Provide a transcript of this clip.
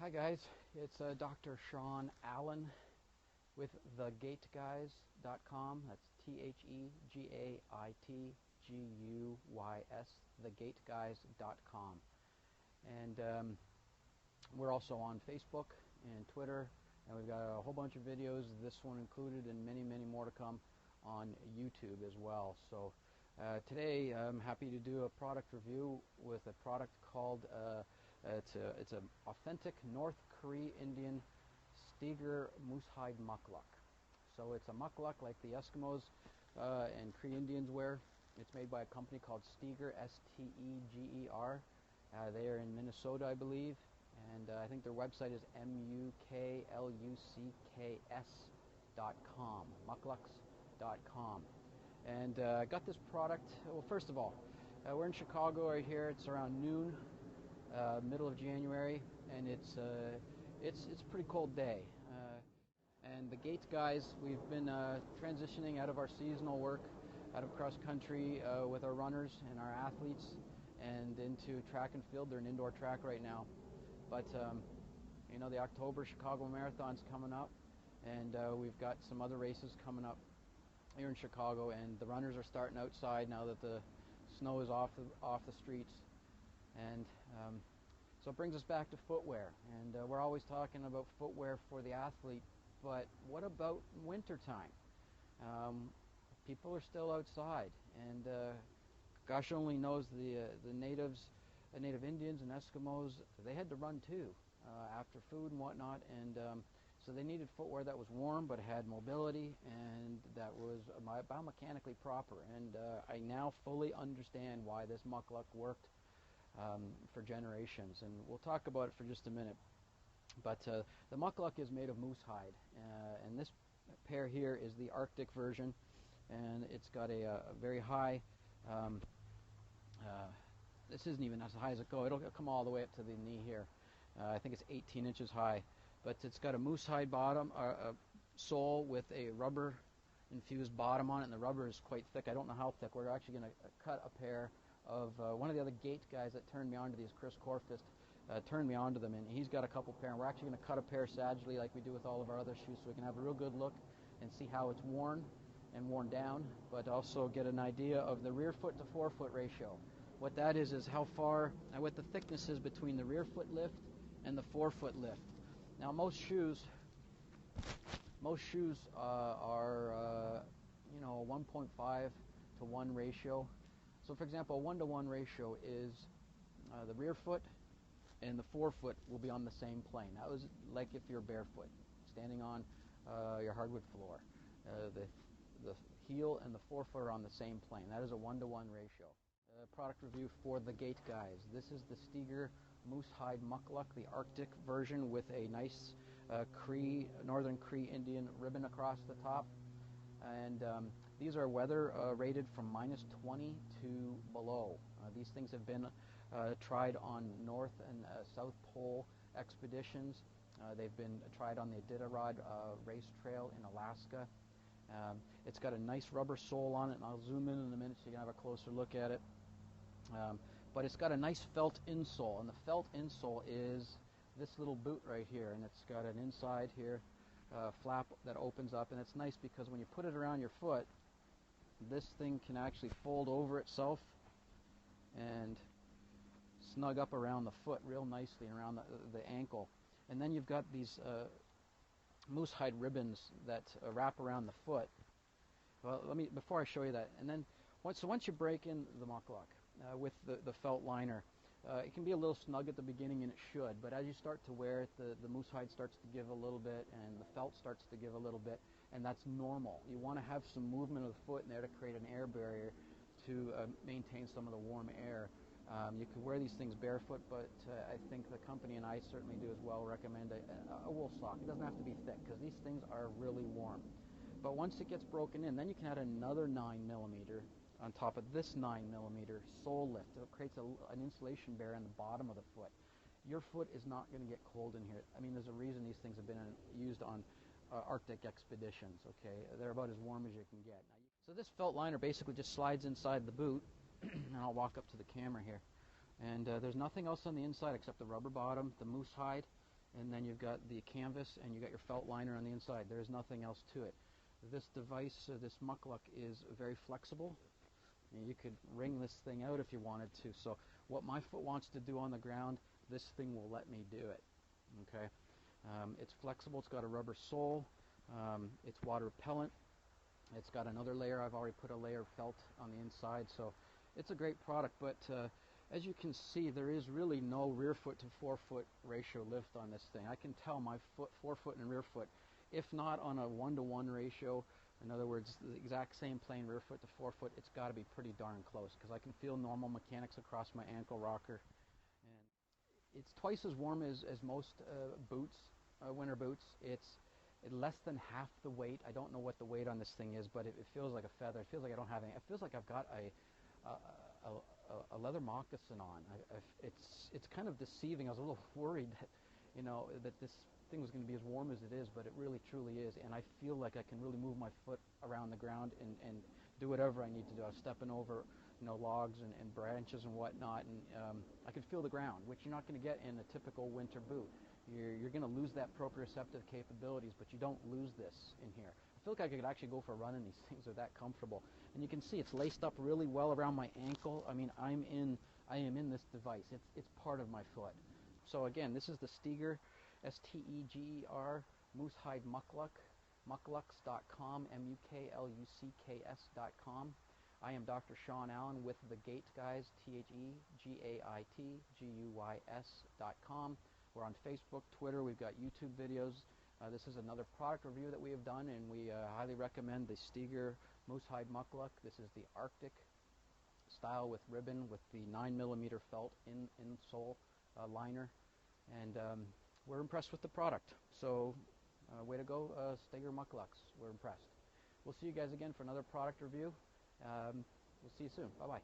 Hi guys, it's Dr. Shawn Allen with thegaitguys.com. That's TheGaitGuys, thegaitguys.com. And we're also on Facebook and Twitter, and we've got a whole bunch of videos, this one included, and many, many more to come on YouTube as well. So today I'm happy to do a product review with a product called it's an authentic North Cree Indian Steger Mukluk. So it's a mukluk like the Eskimos and Cree Indians wear. It's made by a company called Steger, S-T-E-G-E-R. They are in Minnesota, I believe, and I think their website is mukluks.com, mukluks.com. And I got this product. Well, first of all, we're in Chicago right here. It's around noon. Middle of January, and it's a pretty cold day. And the Gait Guys, we've been transitioning out of our seasonal work, out of cross country with our runners and our athletes, and into track and field. They're an indoor track right now, but you know, the October Chicago Marathon's coming up, and we've got some other races coming up here in Chicago, and the runners are starting outside now that the snow is off the streets. And so it brings us back to footwear, and we're always talking about footwear for the athlete, but what about wintertime? People are still outside, and gosh only knows the native Indians and Eskimos, they had to run too after food and whatnot, and so they needed footwear that was warm but had mobility and that was biomechanically proper, and I now fully understand why this mukluk worked for generations, and we'll talk about it for just a minute. But the mukluk is made of moose hide, and this pair here is the Arctic version, and it's got a very high, this isn't even as high as it goes, it'll come all the way up to the knee here. I think it's 18 inches high, but it's got a moose hide bottom, sole with a rubber infused bottom on it, and the rubber is quite thick. I don't know how thick. We're actually going to cut a pair of one of the other Gait guys that turned me on to these, Chris Corfist, turned me on to them, and he's got a couple pair, and we're actually going to cut a pair sagittally like we do with all of our other shoes, so we can have a real good look and see how it's worn and worn down, but also get an idea of the rear foot to forefoot ratio. What that is how far, what the thickness is between the rear foot lift and the forefoot lift. Now most shoes are you know, a 1.5 to 1 ratio. So, for example, a 1-to-1 ratio is the rear foot and the forefoot will be on the same plane. That was like if you're barefoot, standing on your hardwood floor. The heel and the forefoot are on the same plane. That is a 1-to-1 ratio. Product review for the Gait Guys. This is the Steger Moose Hide Mukluk, the Arctic version, with a nice Northern Cree Indian ribbon across the top. And these are weather rated from -20 to below. These things have been tried on North and South Pole expeditions. They've been tried on the Iditarod race trail in Alaska. It's got a nice rubber sole on it, and I'll zoom in a minute so you can have a closer look at it. But it's got a nice felt insole, and the felt insole is this little boot right here, and it's got an inside here flap that opens up, and it's nice because when you put it around your foot, this thing can actually fold over itself and snug up around the foot real nicely and around the ankle. And then you've got these moose hide ribbons that wrap around the foot. Well, before I show you that, and then once you break in the mukluk with the felt liner, it can be a little snug at the beginning, and it should, but as you start to wear it, the moose hide starts to give a little bit, and the felt starts to give a little bit, and that's normal. You want to have some movement of the foot in there to create an air barrier to maintain some of the warm air. You could wear these things barefoot, but I think the company, and I certainly do as well, recommend a wool sock. It doesn't have to be thick, because these things are really warm. But once it gets broken in, then you can add another 9mm on top of this 9mm sole lift. It creates an insulation barrier on the bottom of the foot. Your foot is not going to get cold in here. I mean, there's a reason these things have been used on Arctic expeditions, okay? They're about as warm as you can get. So this felt liner basically just slides inside the boot, and I'll walk up to the camera here. And there's nothing else on the inside except the rubber bottom, the moose hide, and then you've got the canvas, and you got your felt liner on the inside. There's nothing else to it. This device, this Mukluk, is very flexible. You could wring this thing out if you wanted to. So what my foot wants to do on the ground, this thing will let me do it. Okay, it's flexible. It's got a rubber sole. It's water repellent. It's got another layer. I've already put a layer of felt on the inside, so it's a great product. But as you can see, there is really no rear foot to forefoot ratio lift on this thing. I can tell my forefoot and rear foot, if not on a 1-to-1 ratio, in other words, the exact same plane rear foot to forefoot, it's got to be pretty darn close, because I can feel normal mechanics across my ankle rocker. And it's twice as warm as most boots, winter boots. It's less than half the weight. I don't know what the weight on this thing is, but it feels like a feather. It feels like I don't have any. It feels like I've got a leather moccasin on. It's kind of deceiving. I was a little worried that, that this thing was going to be as warm as it is, but it really truly is. And I feel like I can really move my foot around the ground and do whatever I need to do. I was stepping over, logs and branches and whatnot, and I can feel the ground, which you're not going to get in a typical winter boot. You're going to lose that proprioceptive capabilities, but you don't lose this in here. I feel like I could actually go for a run in these things. They're that comfortable. And you can see it's laced up really well around my ankle. I mean, I am in this device. It's part of my foot. So again, this is the Steger, S-T-E-G-E-R, moose hide Mukluk, mukluks.com, muklucks.com. I am Dr. Shawn Allen with the Gait Guys, TheGaitGuys.com. We're on Facebook, Twitter. We've got YouTube videos. This is another product review that we have done, and we highly recommend the Steger moose hide Mukluk. This is the Arctic style with ribbon with the 9mm felt insole liner, and we're impressed with the product. So way to go, Steger Mukluks. We're impressed. We'll see you guys again for another product review. We'll see you soon. Bye-bye.